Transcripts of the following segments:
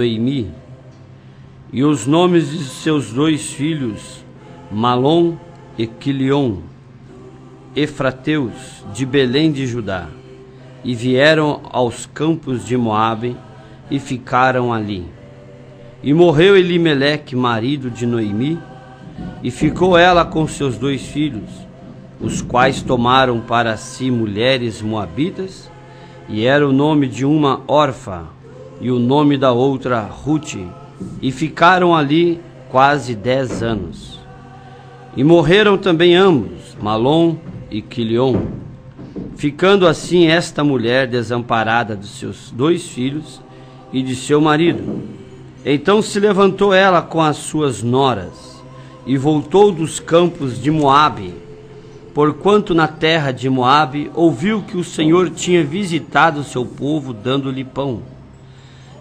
Noemi, e os nomes de seus 2 filhos, Malom e Quilion, efrateus de Belém de Judá, e vieram aos campos de Moabe e ficaram ali. E morreu Elimeleque, marido de Noemi, e ficou ela com seus 2 filhos, os quais tomaram para si mulheres moabitas, e era o nome de uma Orfa, e o nome da outra Rute, e ficaram ali quase 10 anos. E morreram também ambos, Malom e Quilion, ficando assim esta mulher desamparada dos seus 2 filhos e de seu marido. Então se levantou ela com as suas noras, e voltou dos campos de Moabe, porquanto na terra de Moabe ouviu que o Senhor tinha visitado o seu povo, dando-lhe pão.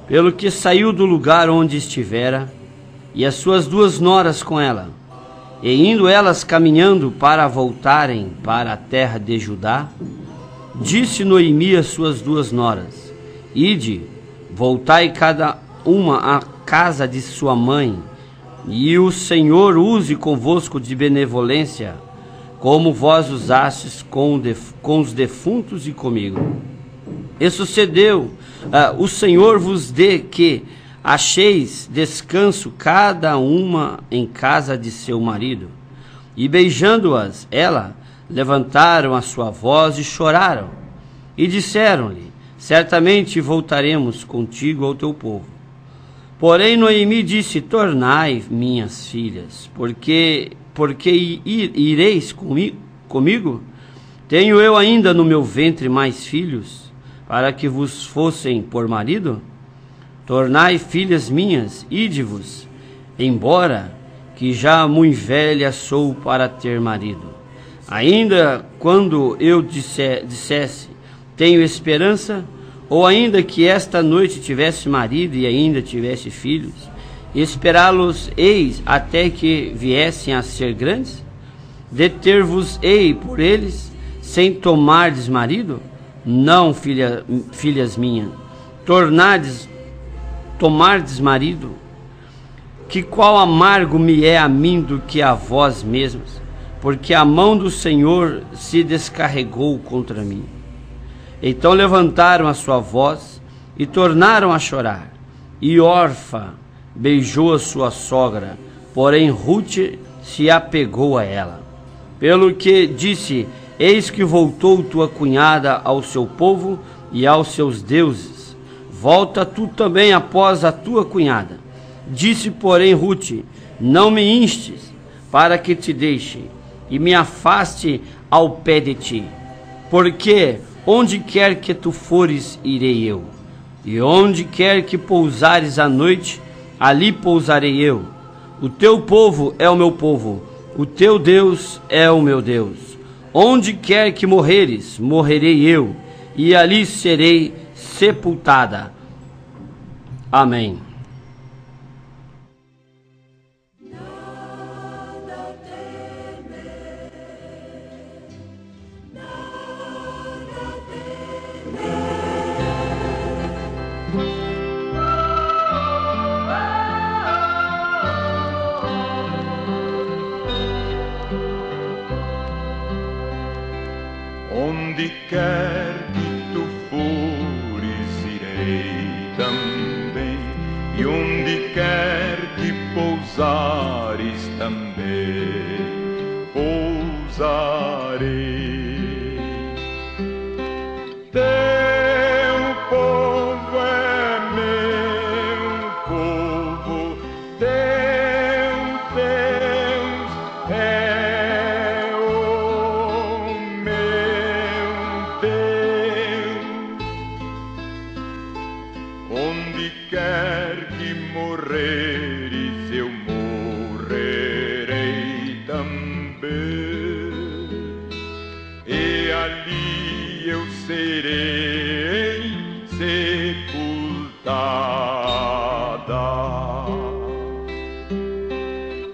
Pelo que saiu do lugar onde estivera, e as suas 2 noras com ela, e indo elas caminhando para voltarem para a terra de Judá, disse Noemi às suas 2 noras: Ide, voltai cada uma à casa de sua mãe, e o Senhor use convosco de benevolência, como vós usastes com os defuntos e comigo. E sucedeu, o Senhor vos dê que acheis descanso cada uma em casa de seu marido. E beijando-as, ela levantaram a sua voz e choraram, e disseram-lhe: certamente voltaremos contigo ao teu povo. Porém Noemi disse: tornai, minhas filhas, porque ireis comigo? Tenho eu ainda no meu ventre mais filhos, para que vos fossem por marido? Tornai, filhas minhas, ide-vos, embora que já muito velha sou para ter marido. Ainda quando eu dissesse, tenho esperança, ou ainda que esta noite tivesse marido e ainda tivesse filhos, esperá-los-eis até que viessem a ser grandes? Deter-vos-ei por eles, sem tomardes marido? Não, filhas minhas, tomardes marido, que qual amargo me é a mim do que a vós mesmos, porque a mão do Senhor se descarregou contra mim. Então levantaram a sua voz e tornaram a chorar, e Orfa beijou a sua sogra, porém Rute se apegou a ela. Pelo que disse: eis que voltou tua cunhada ao seu povo e aos seus deuses. Volta tu também após a tua cunhada. Disse, porém, Rute: não me instes para que te deixe e me afaste ao pé de ti, porque onde quer que tu fores, irei eu, e onde quer que pousares à noite, ali pousarei eu. O teu povo é o meu povo, o teu Deus é o meu Deus. Onde quer que morreres, morrerei eu, e ali serei sepultada. Amém. Onde quer que tu fores, irei também, e onde quer que pousares também, pousarei. Teu povo é meu povo, teu Deus é o meu Deus. Onde quer que morreres, eu morrerei também, e ali eu serei sepultada.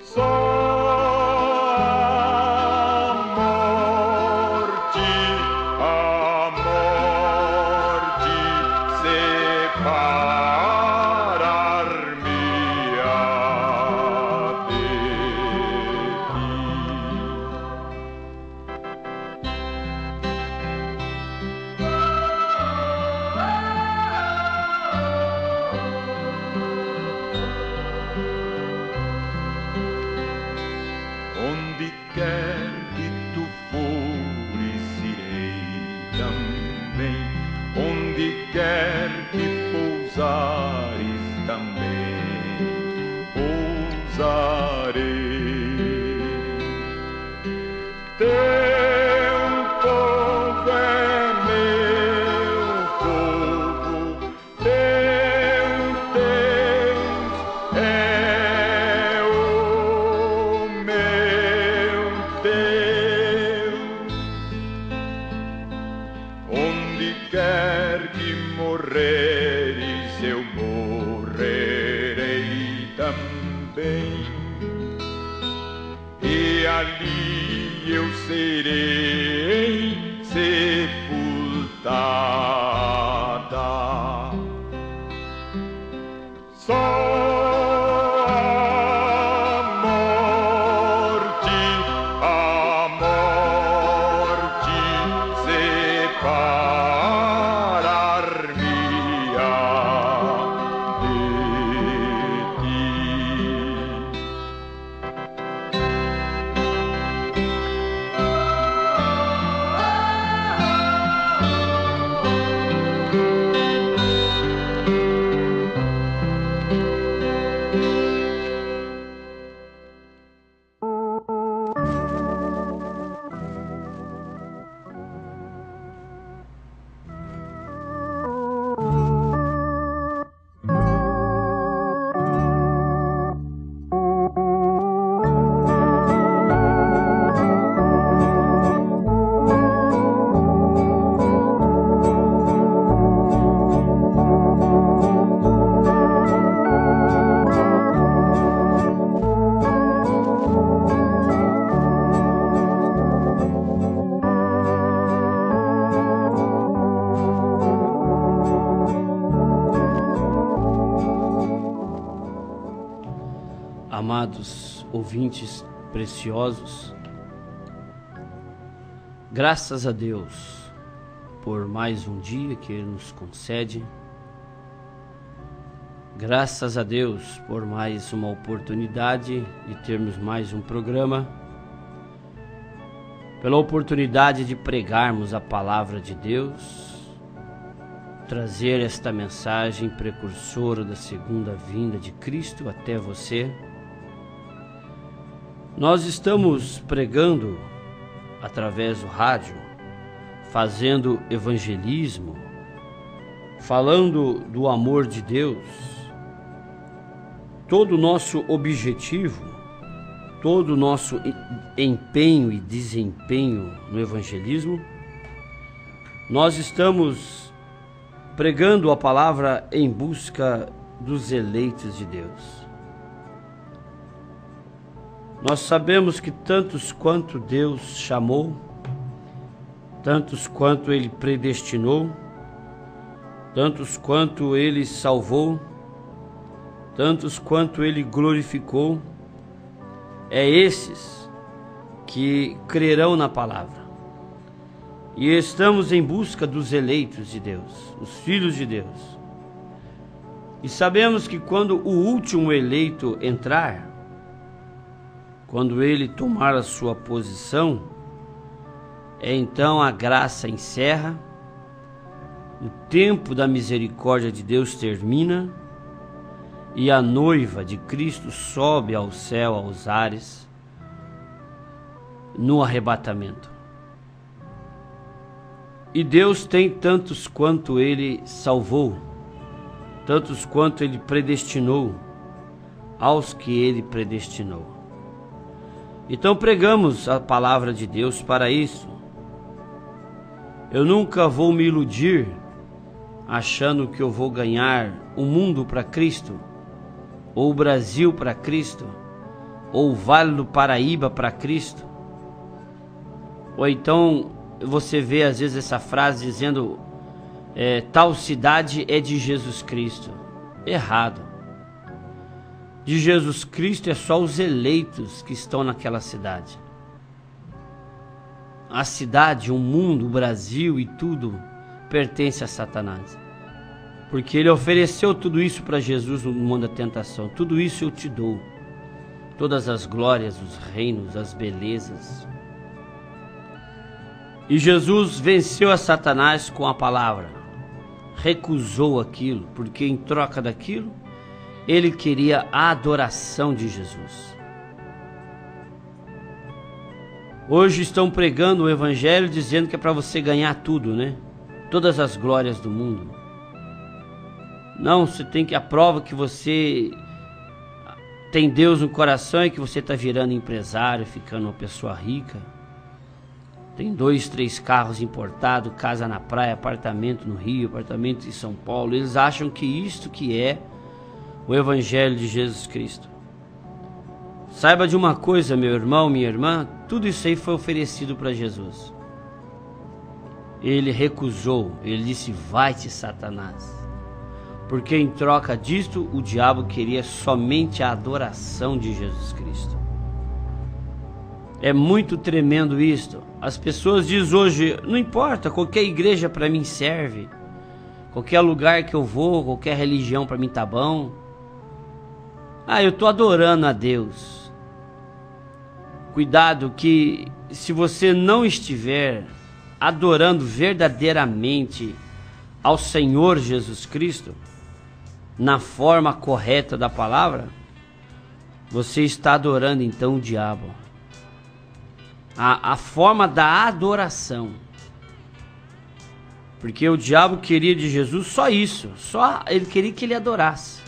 Só a morte separará onde quer que morreres, eu morrerei também, e ali eu serei sepultada. Só Amados ouvintes preciosos, graças a Deus por mais um dia que Ele nos concede, graças a Deus por mais uma oportunidade de termos mais um programa, pela oportunidade de pregarmos a palavra de Deus, trazer esta mensagem precursora da segunda vinda de Cristo até você. Nós estamos pregando através do rádio, fazendo evangelismo, falando do amor de Deus. Todo o nosso objetivo, todo o nosso empenho e desempenho no evangelismo, nós estamos pregando a palavra em busca dos eleitos de Deus. Nós sabemos que tantos quanto Deus chamou, tantos quanto Ele predestinou, tantos quanto Ele salvou, tantos quanto Ele glorificou, é esses que crerão na palavra. E estamos em busca dos eleitos de Deus, os filhos de Deus. E sabemos que quando o último eleito entrar, quando ele tomar a sua posição, então a graça encerra, o tempo da misericórdia de Deus termina e a noiva de Cristo sobe ao céu, aos ares, no arrebatamento. E Deus tem tantos quanto Ele salvou, tantos quanto Ele predestinou, aos que Ele predestinou. Então pregamos a palavra de Deus para isso. Eu nunca vou me iludir achando que eu vou ganhar o mundo para Cristo, ou o Brasil para Cristo, ou o Vale do Paraíba para Cristo. Ou então você vê às vezes essa frase dizendo tal cidade é de Jesus Cristo. Errado. De Jesus Cristo é só os eleitos que estão naquela cidade. A cidade, o mundo, o Brasil e tudo pertence a Satanás. Porque ele ofereceu tudo isso para Jesus no mundo da tentação. Tudo isso eu te dou. Todas as glórias, os reinos, as belezas. E Jesus venceu a Satanás com a palavra. Recusou aquilo, porque em troca daquilo, ele queria a adoração de Jesus. Hoje estão pregando o evangelho dizendo que é para você ganhar tudo, né? Todas as glórias do mundo. Não, você tem que a prova que você tem Deus no coração e que você está virando empresário, ficando uma pessoa rica. tem 2, 3 carros importados, casa na praia, apartamento no Rio, apartamento em São Paulo. Eles acham que isto que é o Evangelho de Jesus Cristo. Saiba de uma coisa, meu irmão, minha irmã, tudo isso aí foi oferecido para Jesus. Ele recusou, ele disse: vai-te, Satanás. Porque em troca disto, o diabo queria somente a adoração de Jesus Cristo. É muito tremendo isto. As pessoas dizem hoje: não importa, qualquer igreja para mim serve, qualquer lugar que eu vou, qualquer religião para mim tá bom. Eu estou adorando a Deus. Cuidado que se você não estiver adorando verdadeiramente ao Senhor Jesus Cristo, na forma correta da palavra, você está adorando então o diabo. A forma da adoração. Porque o diabo queria de Jesus só isso, só ele queria que ele adorasse.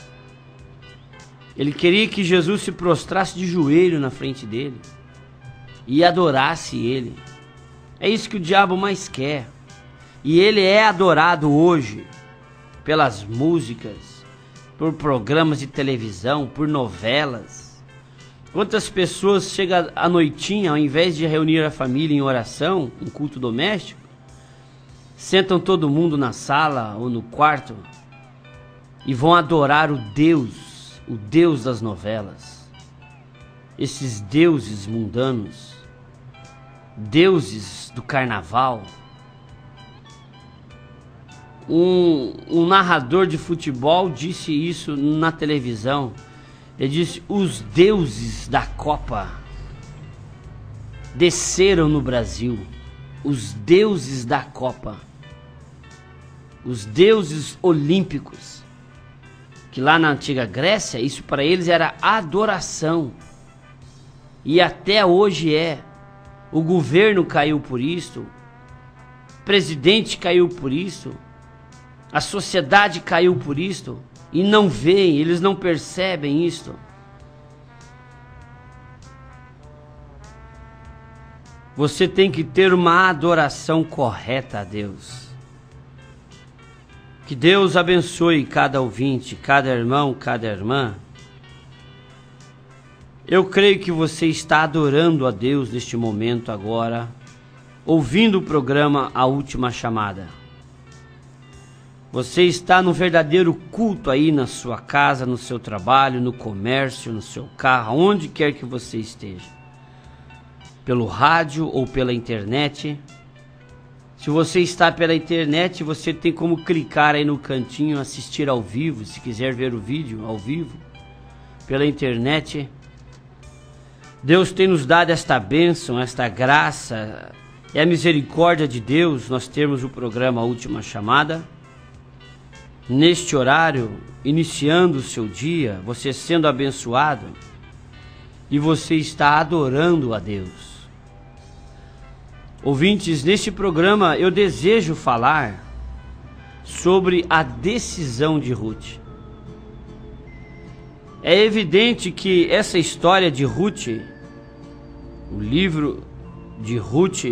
Ele queria que Jesus se prostrasse de joelho na frente dele e adorasse ele. É isso que o diabo mais quer. E ele é adorado hoje pelas músicas, por programas de televisão, por novelas. Quantas pessoas chegam à noitinha, ao invés de reunir a família em oração, em culto doméstico, sentam todo mundo na sala ou no quarto e vão adorar o Deus das novelas. Esses deuses mundanos, deuses do carnaval. Um narrador de futebol disse isso na televisão. Ele disse: os deuses da Copa desceram no Brasil. Os deuses da Copa, os deuses olímpicos, que lá na antiga Grécia, isso para eles era adoração. E até hoje é. O governo caiu por isso, o presidente caiu por isso, a sociedade caiu por isto, e não veem, eles não percebem isto. Você tem que ter uma adoração correta a Deus. Que Deus abençoe cada ouvinte, cada irmão, cada irmã. Eu creio que você está adorando a Deus neste momento agora, ouvindo o programa A Última Chamada. Você está no verdadeiro culto aí na sua casa, no seu trabalho, no comércio, no seu carro, onde quer que você esteja. Pelo rádio ou pela internet. Se você está pela internet, você tem como clicar aí no cantinho, assistir ao vivo, se quiser ver o vídeo ao vivo, pela internet. Deus tem nos dado esta bênção, esta graça, é a misericórdia de Deus nós termos o programa A Última Chamada. Neste horário, iniciando o seu dia, você sendo abençoado e você está adorando a Deus. Ouvintes, neste programa eu desejo falar sobre a decisão de Ruth. É evidente que essa história de Ruth, o livro de Ruth,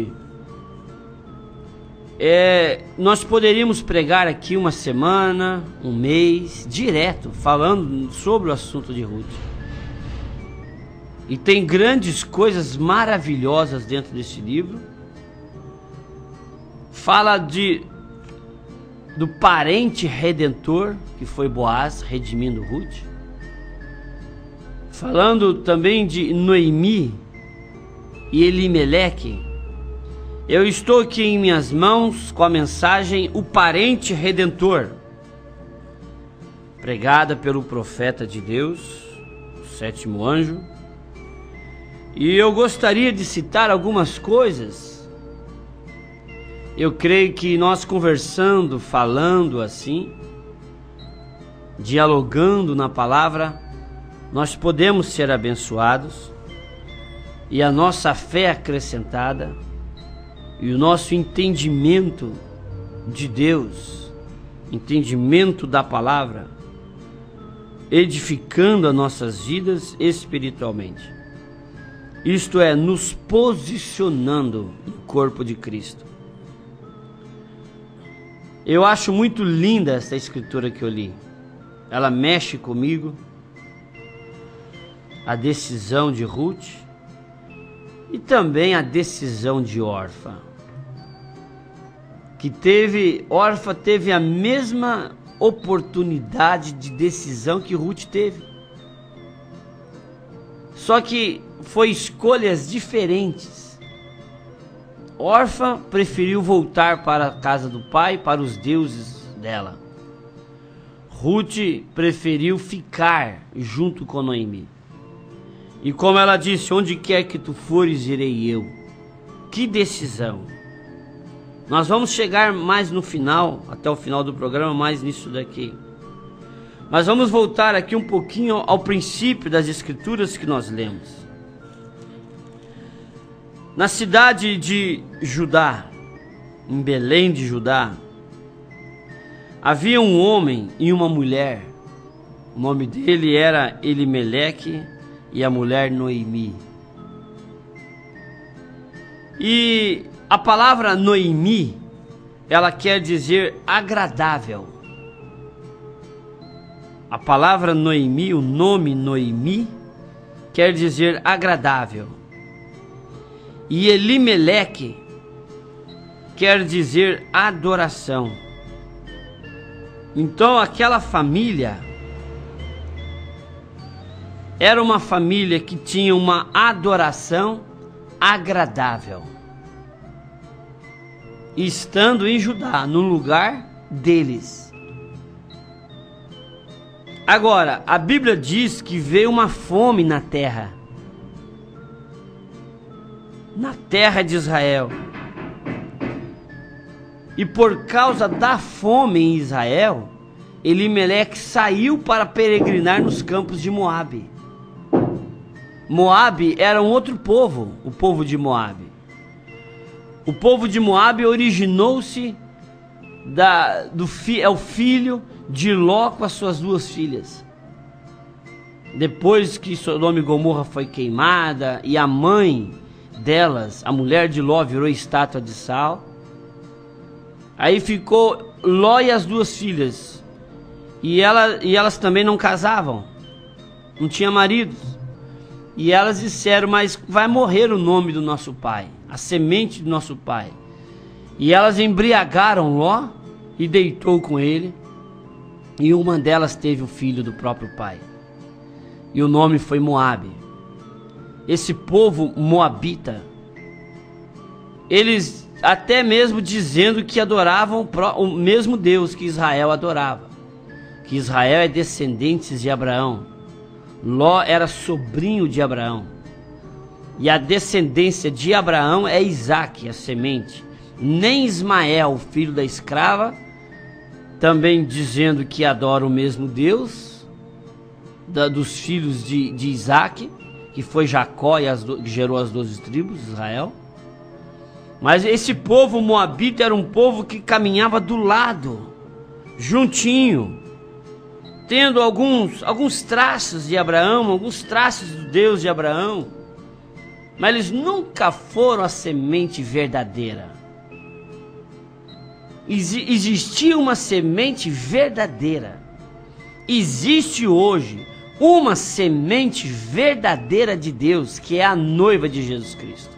nós poderíamos pregar aqui uma semana, um mês, direto, falando sobre o assunto de Ruth. E tem grandes coisas maravilhosas dentro desse livro. Fala do parente redentor, que foi Boaz, redimindo Ruth. Falando também de Noemi e Elimeleque. Eu estou aqui em minhas mãos com a mensagem O Parente Redentor, pregada pelo profeta de Deus, o sétimo anjo. E eu gostaria de citar algumas coisas. Eu creio que nós conversando, falando assim, dialogando na palavra, nós podemos ser abençoados e a nossa fé acrescentada e o nosso entendimento de Deus, entendimento da palavra, edificando as nossas vidas espiritualmente. Isto é, nos posicionando no corpo de Cristo. Eu acho muito linda essa escritura que eu li. Ela mexe comigo. A decisão de Ruth e também a decisão de Orfa. Orfa teve a mesma oportunidade de decisão que Ruth teve. Só que foi escolhas diferentes. Orfa preferiu voltar para a casa do pai, para os deuses dela. Ruth preferiu ficar junto com Noemi. E como ela disse, onde quer que tu fores, irei eu. Que decisão! Nós vamos chegar mais no final, até o final do programa, mais nisso daqui. Mas vamos voltar aqui um pouquinho ao princípio das escrituras que nós lemos. Na cidade de Judá, em Belém de Judá, havia um homem e uma mulher. O nome dele era Elimeleque e a mulher Noemi. E a palavra Noemi, ela quer dizer agradável. A palavra Noemi, o nome Noemi, quer dizer agradável. E Elimeleque quer dizer adoração. Então aquela família era uma família que tinha uma adoração agradável. Estando em Judá, no lugar deles. Agora, a Bíblia diz que veio uma fome na terra de Israel. E por causa da fome em Israel, Elimeleque saiu para peregrinar nos campos de Moabe. Moabe era um outro povo, o povo de Moabe. O povo de Moabe originou-se o filho de Ló com as suas duas filhas. Depois que Sodoma e Gomorra foi queimada e a mãe delas, a mulher de Ló, virou estátua de sal, aí ficou Ló e as duas filhas. E elas também não casavam, não tinha maridos. E elas disseram, mas vai morrer o nome do nosso pai, a semente do nosso pai. E elas embriagaram Ló e deitou com ele. E uma delas teve o filho do próprio pai. E o nome foi Moabe. Esse povo moabita, eles até mesmo dizendo que adoravam o mesmo Deus que Israel adorava. Que Israel é descendente de Abraão. Ló era sobrinho de Abraão. E a descendência de Abraão é Isaque, a semente. Nem Ismael, filho da escrava, também dizendo que adora o mesmo Deus, dos filhos de Isaque, que foi Jacó que gerou as 12 tribos de Israel. Mas esse povo moabita era um povo que caminhava do lado, juntinho, tendo alguns traços de Abraão, alguns traços do Deus de Abraão, mas eles nunca foram a semente verdadeira. Existia uma semente verdadeira. Existe hoje uma semente verdadeira de Deus, que é a noiva de Jesus Cristo.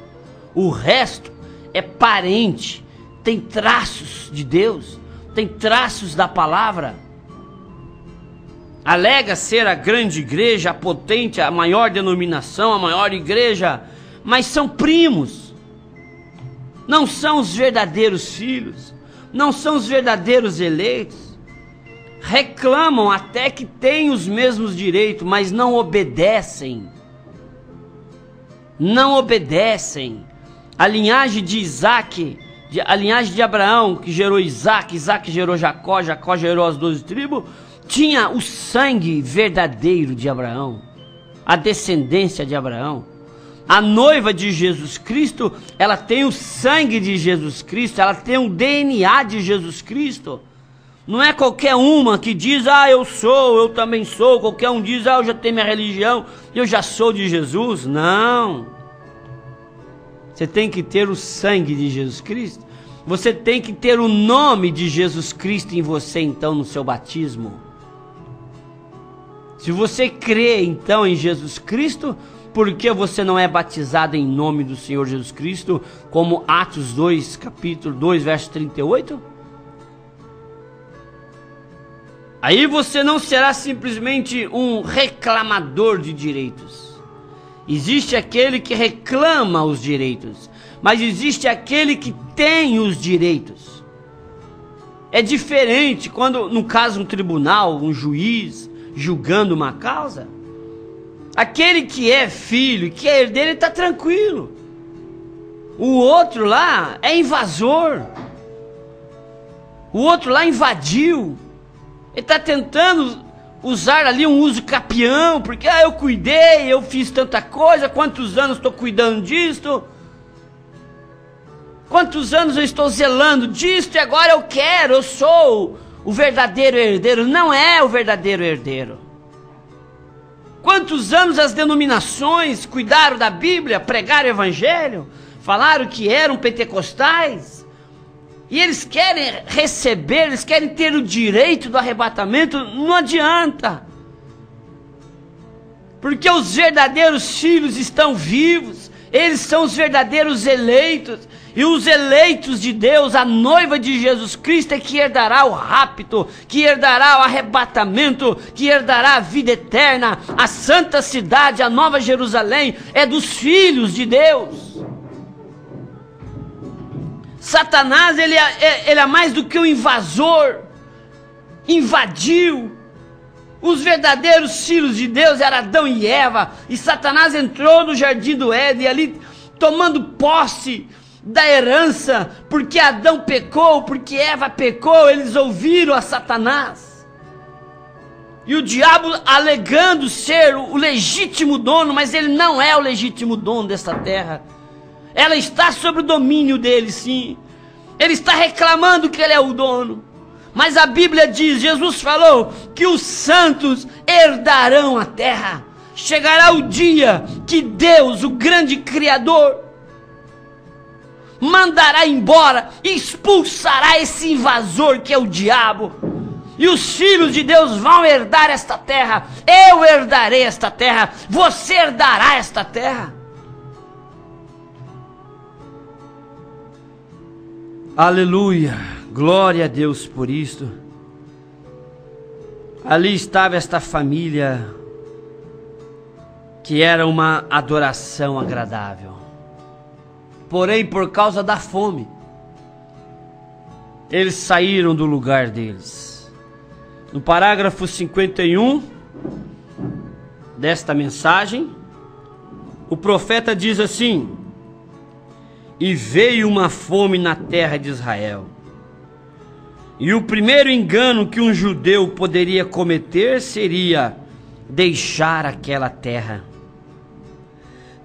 O resto é parente, tem traços de Deus, tem traços da palavra. Alega ser a grande igreja, a potente, a maior denominação, a maior igreja, mas são primos. Não são os verdadeiros filhos, não são os verdadeiros eleitos. Reclamam até que têm os mesmos direitos, mas não obedecem. Não obedecem. A linhagem de Isaque, a linhagem de Abraão, que gerou Isaque, Isaque gerou Jacó, Jacó gerou as 12 tribos, tinha o sangue verdadeiro de Abraão, a descendência de Abraão. A noiva de Jesus Cristo, ela tem o sangue de Jesus Cristo, ela tem o DNA de Jesus Cristo. Não é qualquer uma que diz, eu também sou. Qualquer um diz, eu já tenho minha religião, eu já sou de Jesus. Não. Você tem que ter o sangue de Jesus Cristo. Você tem que ter o nome de Jesus Cristo em você, então, no seu batismo. Se você crê, então, em Jesus Cristo, por que você não é batizado em nome do Senhor Jesus Cristo, como Atos 2, capítulo 2, verso 38? Aí você não será simplesmente um reclamador de direitos. Existe aquele que reclama os direitos, mas existe aquele que tem os direitos. É diferente quando, no caso, um tribunal, um juiz julgando uma causa. Aquele que é filho, que é herdeiro, ele está tranquilo. O outro lá é invasor. O outro lá invadiu. Ele está tentando usar ali um uso capião, porque eu cuidei, eu fiz tanta coisa, quantos anos estou cuidando disto, quantos anos eu estou zelando disto, e agora eu sou o verdadeiro herdeiro. Não é o verdadeiro herdeiro. Quantos anos as denominações cuidaram da Bíblia, pregaram o Evangelho, falaram que eram pentecostais, e eles querem receber, eles querem ter o direito do arrebatamento. Não adianta, porque os verdadeiros filhos estão vivos, eles são os verdadeiros eleitos, e os eleitos de Deus, a noiva de Jesus Cristo, é que herdará o rapto, que herdará o arrebatamento, que herdará a vida eterna. A santa cidade, a nova Jerusalém, é dos filhos de Deus. Satanás, ele é mais do que um invasor, invadiu. Os verdadeiros filhos de Deus eram Adão e Eva, e Satanás entrou no jardim do Éden, ali tomando posse da herança, porque Adão pecou, porque Eva pecou. Eles ouviram a Satanás, e o diabo alegando ser o legítimo dono, mas ele não é o legítimo dono dessa terra. Ela está sob o domínio dele, sim. Ele está reclamando que ele é o dono. Mas a Bíblia diz, Jesus falou, que os santos herdarão a terra. Chegará o dia que Deus, o grande Criador, mandará embora, expulsará esse invasor que é o diabo. E os filhos de Deus vão herdar esta terra. Eu herdarei esta terra. Você herdará esta terra. Aleluia, glória a Deus por isto. Ali estava esta família, que era uma adoração agradável. Porém, por causa da fome, eles saíram do lugar deles. No parágrafo 51 desta mensagem, o profeta diz assim: e veio uma fome na terra de Israel. E o primeiro engano que um judeu poderia cometer seria deixar aquela terra.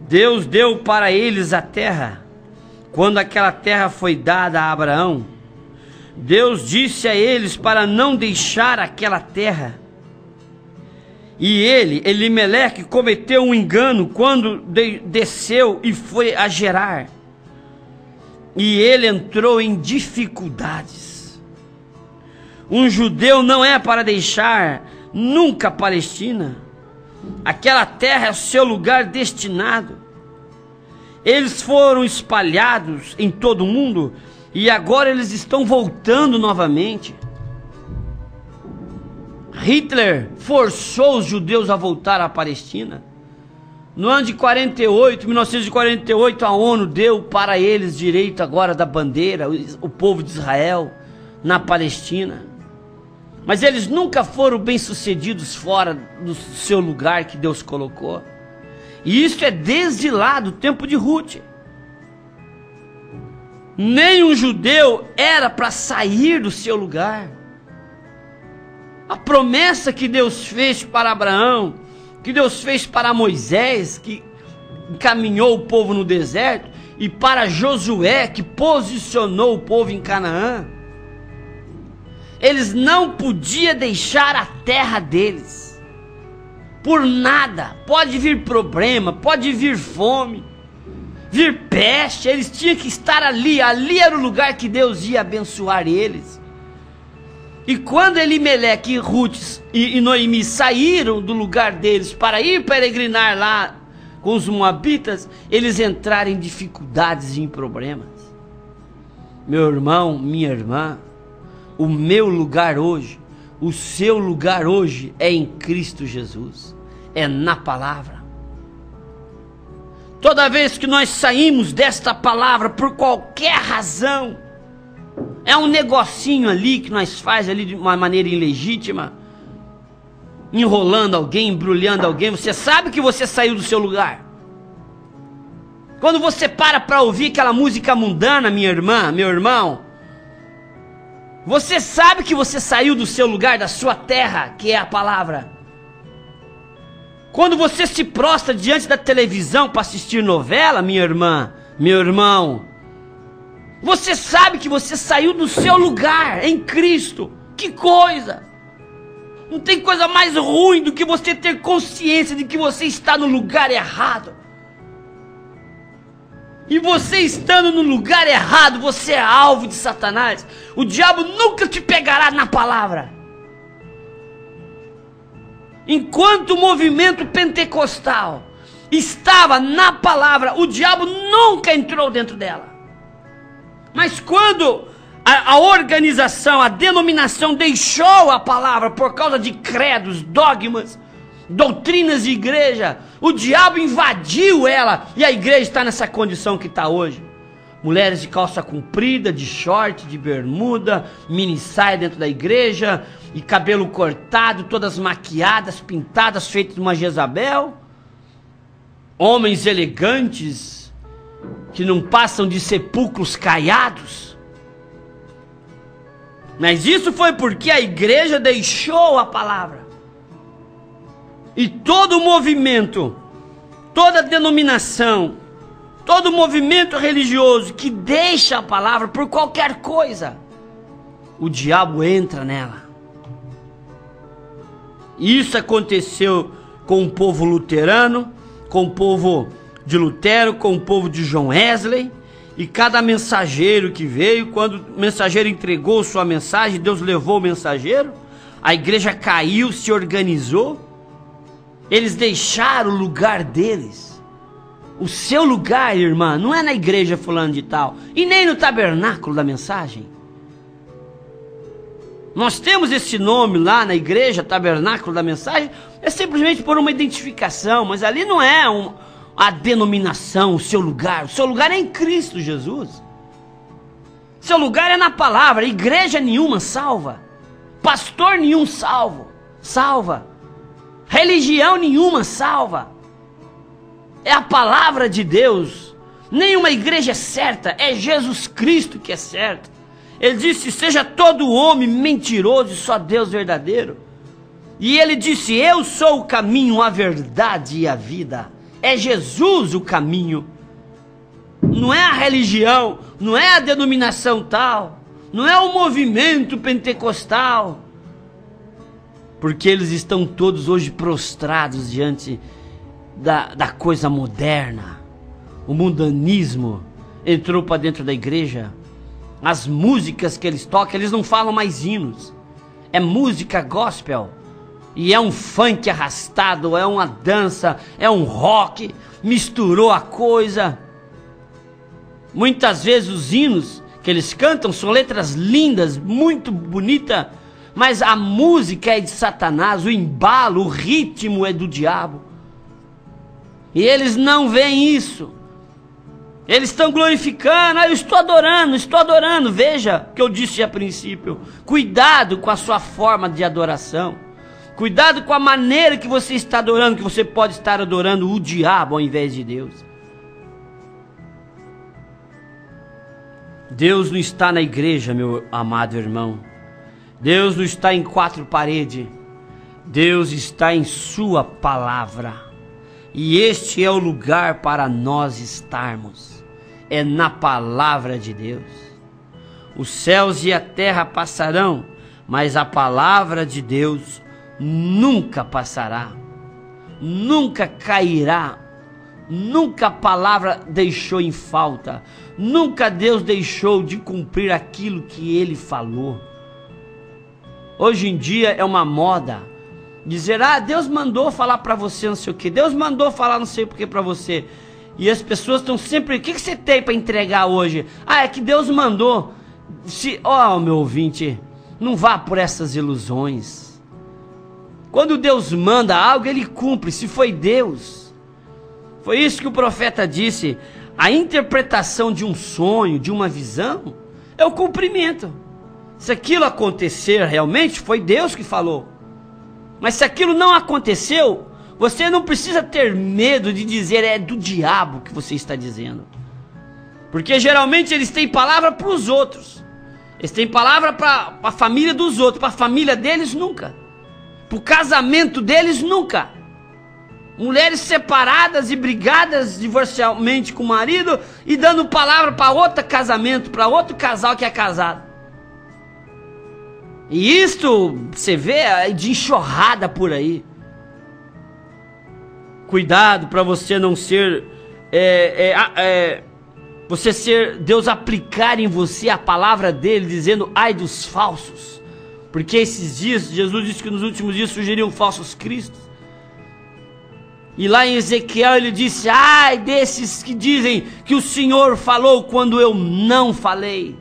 Deus deu para eles a terra. Quando aquela terra foi dada a Abraão, Deus disse a eles para não deixar aquela terra. E Elimeleque, cometeu um engano quando desceu e foi a Gerar. E ele entrou em dificuldades. Um judeu não é para deixar nunca a Palestina. Aquela terra é o seu lugar destinado. Eles foram espalhados em todo o mundo e agora eles estão voltando novamente. Hitler forçou os judeus a voltar à Palestina. No ano de 1948, a ONU deu para eles direito agora da bandeira, o povo de Israel, na Palestina. Mas eles nunca foram bem-sucedidos fora do seu lugar que Deus colocou. E isso é desde lá, do tempo de Ruth. Nenhum judeu era para sair do seu lugar. A promessa que Deus fez para Abraão, que Deus fez para Moisés, que encaminhou o povo no deserto, e para Josué, que posicionou o povo em Canaã, eles não podiam deixar a terra deles, por nada. Pode vir problema, pode vir fome, vir peste, eles tinham que estar ali era o lugar que Deus ia abençoar eles. E quando Elimeleque e Ruth e Noemi saíram do lugar deles para ir peregrinar lá com os moabitas, eles entraram em dificuldades e em problemas. Meu irmão, minha irmã, o meu lugar hoje, o seu lugar hoje é em Cristo Jesus, é na palavra. Toda vez que nós saímos desta palavra por qualquer razão, é um negocinho ali que nós faz ali de uma maneira ilegítima, enrolando alguém, embrulhando alguém, você sabe que você saiu do seu lugar. Quando você para ouvir aquela música mundana, minha irmã, meu irmão, você sabe que você saiu do seu lugar, da sua terra, que é a palavra. Quando você se prostra diante da televisão para assistir novela, minha irmã, meu irmão, você sabe que você saiu do seu lugar em Cristo. Que coisa! Não tem coisa mais ruim do que você ter consciência de que você está no lugar errado. E você estando no lugar errado, você é alvo de Satanás. O diabo nunca te pegará na palavra. Enquanto o movimento pentecostal estava na palavra, o diabo nunca entrou dentro dela. Mas quando a organização, a denominação deixou a palavra por causa de credos, dogmas, doutrinas de igreja, o diabo invadiu ela e a igreja está nessa condição que está hoje. Mulheres de calça comprida, de short, de bermuda, mini saia dentro da igreja, e cabelo cortado, todas maquiadas, pintadas, feitas de uma Jezabel. Homens elegantes, que não passam de sepulcros caiados. Mas isso foi porque a igreja deixou a palavra. E todo movimento, toda denominação, todo movimento religioso que deixa a palavra por qualquer coisa, o diabo entra nela. Isso aconteceu com o povo luterano, com o povo de Lutero, com o povo de John Wesley. E cada mensageiro que veio, quando o mensageiro entregou sua mensagem, Deus levou o mensageiro, a igreja caiu, se organizou, eles deixaram o lugar deles. O seu lugar, irmã, não é na igreja fulano de tal, e nem no tabernáculo da mensagem. Nós temos esse nome lá na igreja, tabernáculo da mensagem, é simplesmente por uma identificação, mas ali não é a denominação, o seu lugar é em Cristo Jesus. Seu lugar é na palavra. Igreja nenhuma salva, pastor nenhum salva, religião nenhuma salva. É a palavra de Deus. Nenhuma igreja é certa, é Jesus Cristo que é certo. Ele disse: seja todo homem mentiroso e só Deus verdadeiro. E ele disse: eu sou o caminho, a verdade e a vida. É Jesus o caminho. Não é a religião, não é a denominação tal, não é o movimento pentecostal. Porque eles estão todos hoje prostrados diante da coisa moderna. O mundanismo entrou para dentro da igreja. As músicas que eles tocam, eles não falam mais hinos. É música gospel. E é um funk arrastado, é uma dança, é um rock. Misturou a coisa. Muitas vezes os hinos que eles cantam são letras lindas, muito bonitas. Mas a música é de Satanás, o embalo, o ritmo é do diabo. E eles não veem isso. Eles estão glorificando: eu estou adorando. Veja o que eu disse a princípio. Cuidado com a sua forma de adoração. Cuidado com a maneira que você está adorando, que você pode estar adorando o diabo ao invés de Deus. Deus não está na igreja, meu amado irmão. Deus não está em quatro paredes. Deus está em sua palavra. E este é o lugar para nós estarmos. É na palavra de Deus. Os céus e a terra passarão, mas a palavra de Deus nunca passará. Nunca cairá. Nunca a palavra deixou em falta. Nunca Deus deixou de cumprir aquilo que Ele falou. Hoje em dia é uma moda dizer, Deus mandou falar para você não sei o que, Deus mandou falar não sei o que para você. E as pessoas estão sempre, o que você tem para entregar hoje? É que Deus mandou. Meu ouvinte, não vá por essas ilusões. Quando Deus manda algo, Ele cumpre, se foi Deus. Foi isso que o profeta disse. A interpretação de um sonho, de uma visão, é o cumprimento. Se aquilo acontecer realmente, foi Deus que falou. Mas se aquilo não aconteceu, você não precisa ter medo de dizer é do diabo que você está dizendo. Porque geralmente eles têm palavra para os outros. Eles têm palavra para a família dos outros. Para a família deles, nunca. Para o casamento deles, nunca. Mulheres separadas e brigadas divorcialmente com o marido e dando palavra para outro casamento, para outro casal que é casado. E isto você vê de enxurrada por aí. Cuidado para você não ser Deus aplicar em você a palavra dele, dizendo ai dos falsos, porque esses dias Jesus disse que nos últimos dias surgiriam falsos cristos. E lá em Ezequiel ele disse, ai desses que dizem que o Senhor falou quando eu não falei.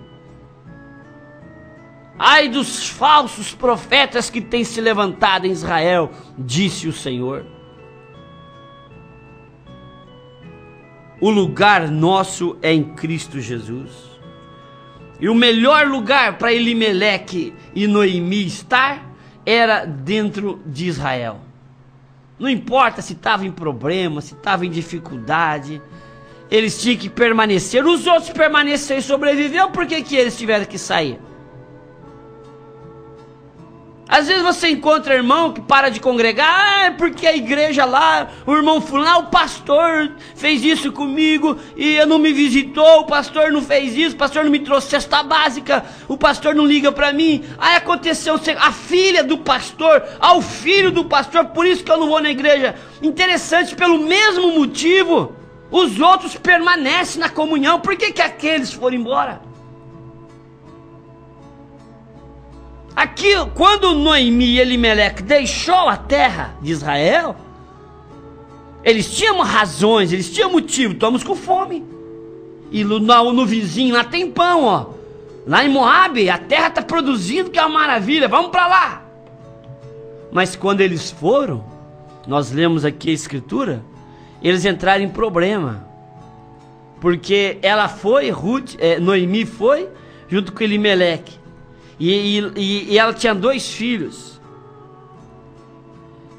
Ai dos falsos profetas que têm se levantado em Israel, disse o Senhor. O lugar nosso é em Cristo Jesus. E o melhor lugar para Elimeleque e Noemi estar era dentro de Israel. Não importa se estava em problema, se estava em dificuldade, eles tinham que permanecer. Os outros permaneceram e sobreviveram, por que eles tiveram que sair? Às vezes você encontra irmão que para de congregar, porque a igreja lá, o irmão fulano, o pastor fez isso comigo e não me visitou, o pastor não fez isso, o pastor não me trouxe cesta básica, o pastor não liga para mim. Aí aconteceu a filha do pastor, ao filho do pastor, por isso que eu não vou na igreja. Interessante, pelo mesmo motivo, os outros permanecem na comunhão. Por que aqueles foram embora? Aqui, quando Noemi e Elimeleque deixou a terra de Israel, eles tinham razões, eles tinham motivo. Estamos com fome. E no vizinho lá tem pão, ó. Lá em Moabe, a terra está produzindo, que é uma maravilha, vamos para lá. Mas quando eles foram, nós lemos aqui a escritura, eles entraram em problema. Porque ela foi, Noemi foi, junto com Elimeleque. E ela tinha 2 filhos.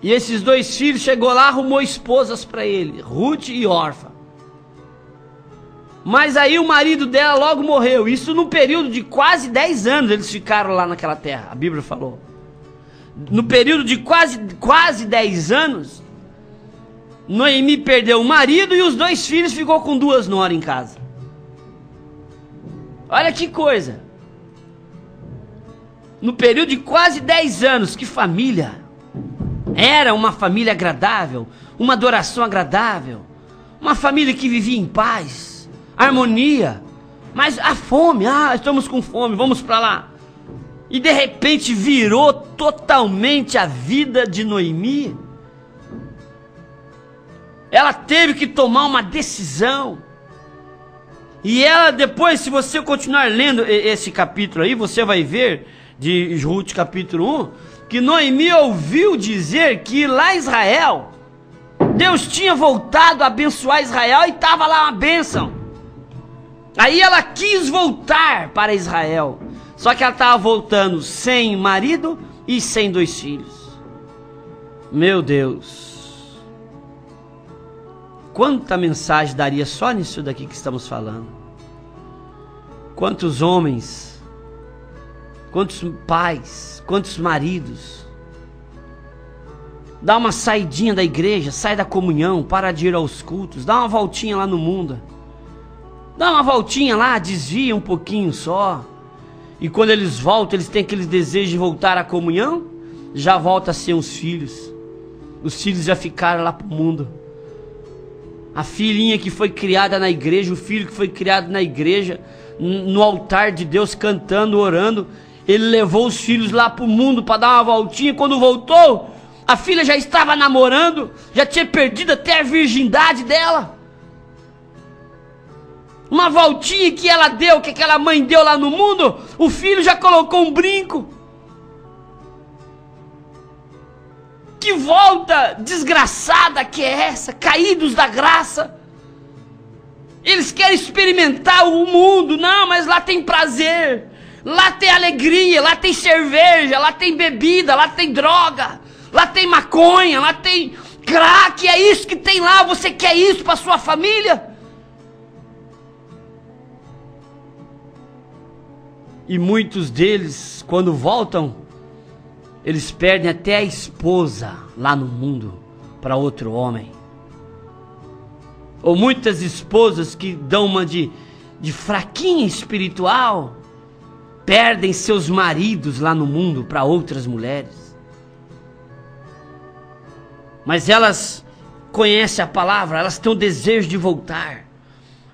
E esses 2 filhos chegou lá, arrumou esposas para ele, Ruth e Orfa. Mas aí o marido dela logo morreu. Isso num período de quase 10 anos eles ficaram lá naquela terra. A Bíblia falou. No período de quase 10 anos, Noemi perdeu o marido e os 2 filhos, ficou com 2 noras em casa. Olha que coisa. No período de quase 10 anos, que família! Era uma família agradável, uma adoração agradável, uma família que vivia em paz, harmonia. Mas a fome, estamos com fome, vamos para lá. E de repente virou totalmente a vida de Noemi. Ela teve que tomar uma decisão. E ela depois, se você continuar lendo esse capítulo aí, você vai ver, de Ruth capítulo 1, que Noemi ouviu dizer que lá em Israel, Deus tinha voltado a abençoar Israel e estava lá uma bênção. Aí ela quis voltar para Israel, só que ela estava voltando sem marido e sem 2 filhos. Meu Deus, quanta mensagem daria só nisso daqui que estamos falando. Quantos homens, quantos pais, quantos maridos, dá uma saidinha da igreja, sai da comunhão, para de ir aos cultos, dá uma voltinha lá no mundo, dá uma voltinha lá, desvia um pouquinho só, e quando eles voltam, eles têm aquele desejo de voltar à comunhão, já volta a ser os filhos já ficaram lá pro mundo. A filhinha que foi criada na igreja, o filho que foi criado na igreja, no altar de Deus, cantando, orando. Ele levou os filhos lá para o mundo para dar uma voltinha. Quando voltou, a filha já estava namorando, já tinha perdido até a virgindade dela. Uma voltinha que ela deu, que aquela mãe deu lá no mundo, o filho já colocou um brinco. Que volta desgraçada que é essa? Caídos da graça. Eles querem experimentar o mundo. Não, mas lá tem prazer, lá tem alegria, lá tem cerveja, lá tem bebida, lá tem droga, lá tem maconha, lá tem crack. É isso que tem lá. Você quer isso para sua família? E muitos deles, quando voltam, eles perdem até a esposa lá no mundo para outro homem. Ou muitas esposas que dão uma de fraquinha espiritual, perdem seus maridos lá no mundo para outras mulheres. Mas elas conhecem a palavra, elas têm o desejo de voltar.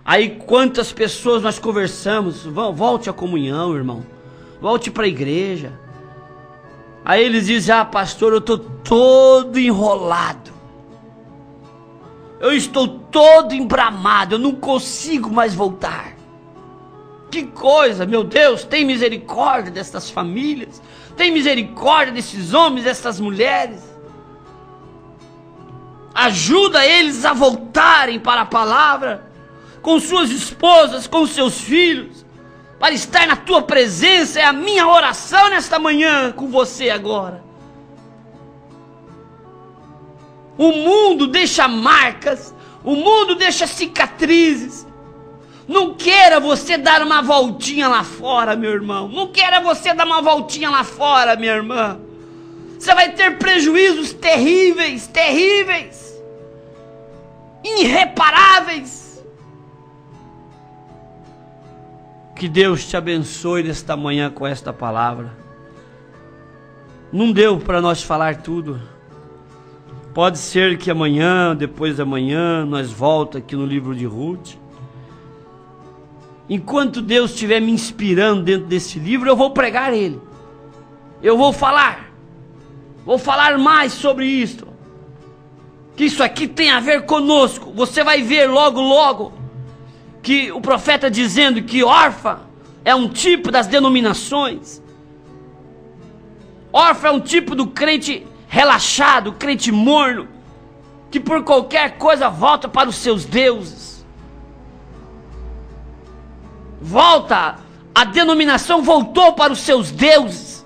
Aí quantas pessoas nós conversamos, volte à comunhão, irmão, volte para a igreja. Aí eles dizem, pastor, eu estou todo enrolado, eu estou todo embramado, eu não consigo mais voltar. Que coisa, meu Deus, tem misericórdia dessas famílias, tem misericórdia desses homens, dessas mulheres. Ajuda eles a voltarem para a palavra, com suas esposas, com seus filhos, para estar na tua presença. É a minha oração nesta manhã com você agora. O mundo deixa marcas, o mundo deixa cicatrizes. Não queira você dar uma voltinha lá fora, meu irmão. Não queira você dar uma voltinha lá fora, minha irmã. Você vai ter prejuízos terríveis, terríveis, irreparáveis. Que Deus te abençoe nesta manhã com esta palavra. Não deu para nós falar tudo. Pode ser que amanhã, depois da manhã, nós voltamos aqui no livro de Ruth. Enquanto Deus estiver me inspirando dentro desse livro, eu vou pregar ele. Eu vou falar mais sobre isso. Que isso aqui tem a ver conosco. Você vai ver logo, logo, que o profeta dizendo que órfã é um tipo das denominações. Órfã é um tipo do crente relaxado, crente morno, que por qualquer coisa volta para os seus deuses. A denominação voltou para os seus deuses.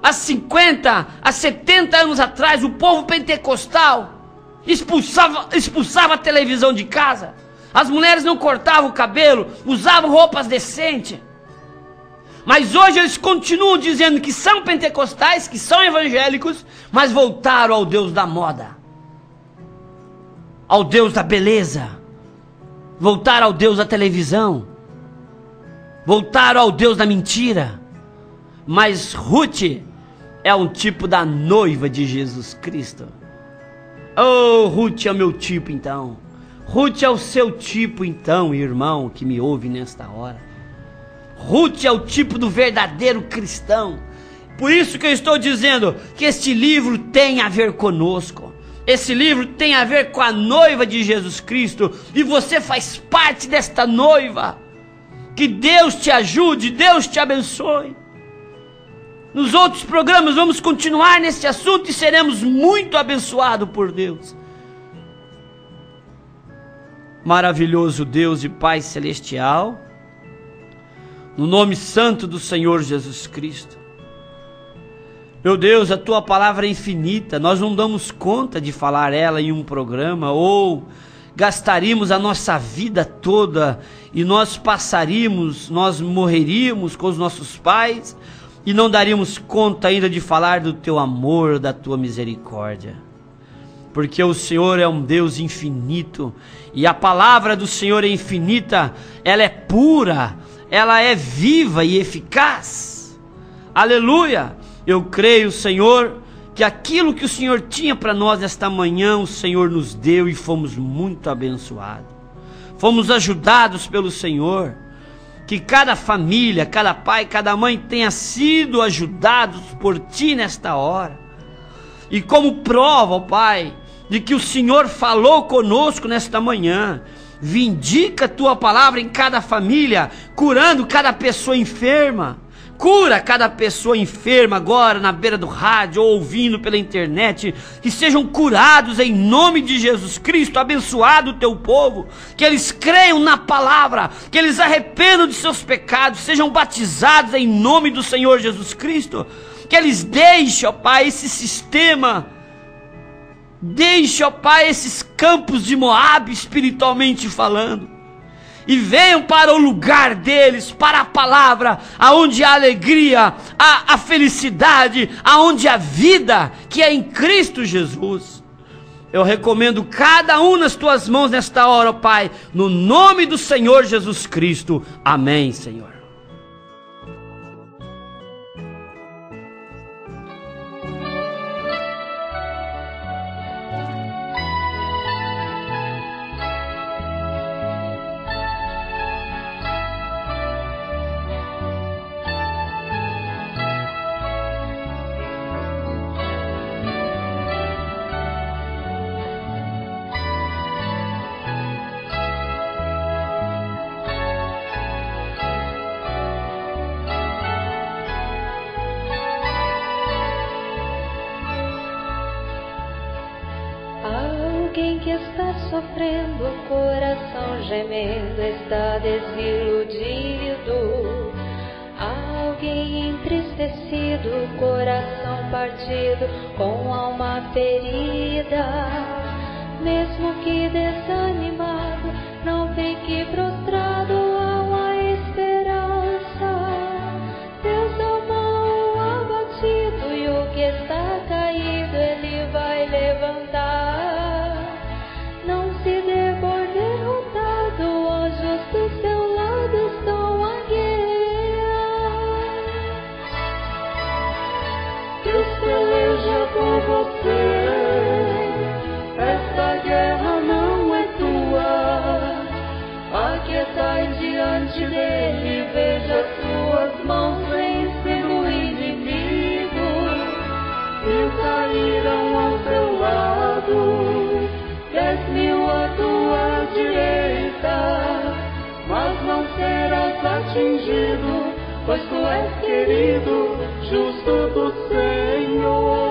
Há 50, há 70 anos atrás, o povo pentecostal expulsava a televisão de casa. As mulheres não cortavam o cabelo, usavam roupas decentes. Mas hoje eles continuam dizendo que são pentecostais, que são evangélicos, mas voltaram ao Deus da moda, ao Deus da beleza, voltaram ao Deus da televisão, voltaram ao Deus da mentira. Mas Ruth é um tipo da noiva de Jesus Cristo. Oh, Ruth é o meu tipo então. Ruth é o seu tipo então, irmão que me ouve nesta hora. Ruth é o tipo do verdadeiro cristão. Por isso que eu estou dizendo que este livro tem a ver conosco. Esse livro tem a ver com a noiva de Jesus Cristo. E você faz parte desta noiva. Que Deus te ajude, Deus te abençoe. Nos outros programas vamos continuar nesse assunto e seremos muito abençoados por Deus. Maravilhoso Deus e Pai Celestial, no nome santo do Senhor Jesus Cristo. Meu Deus, a Tua palavra é infinita, nós não damos conta de falar ela em um programa, ou gastaríamos a nossa vida toda e nós morreríamos com os nossos pais e não daríamos conta ainda de falar do Teu amor, da Tua misericórdia. Porque o Senhor é um Deus infinito, e a palavra do Senhor é infinita, ela é pura, ela é viva e eficaz. Aleluia! Eu creio, Senhor, que aquilo que o Senhor tinha para nós esta manhã, o Senhor nos deu e fomos muito abençoados. Fomos ajudados pelo Senhor. Que cada família, cada pai, cada mãe tenha sido ajudados por Ti nesta hora. E como prova, ó Pai, de que o Senhor falou conosco nesta manhã, vindica a Tua palavra em cada família, curando cada pessoa enferma. Cura cada pessoa enferma agora na beira do rádio ou ouvindo pela internet, que sejam curados em nome de Jesus Cristo. Abençoado o teu povo, que eles creiam na palavra, que eles arrependam de seus pecados, sejam batizados em nome do Senhor Jesus Cristo, que eles deixem, ó Pai, esse sistema, deixem, ó Pai, esses campos de Moabe espiritualmente falando, e venham para o lugar deles, para a palavra, aonde há alegria, a felicidade, aonde há vida, que é em Cristo Jesus. Eu recomendo cada um nas tuas mãos nesta hora, ó Pai, no nome do Senhor Jesus Cristo. Amém, Senhor. Alguém que está sofrendo, coração gemendo, está desiludido. Alguém entristecido, coração partido, com alma ferida. Mesmo que desanimado, não fique prostrado, há uma esperança. Deus amou o abatido e o que está caído Ele vai levantar. Não se dê por derrotado, anjos do seu lado estão a guerrear. Deus peleja por você, esta guerra não é tua. Aquietai diante dele, veja suas mãos vencendo o inimigo. Mil cairão ao teu lado, 10.000 à tua direita, mas não serás atingido, pois tu és querido, justo do Senhor.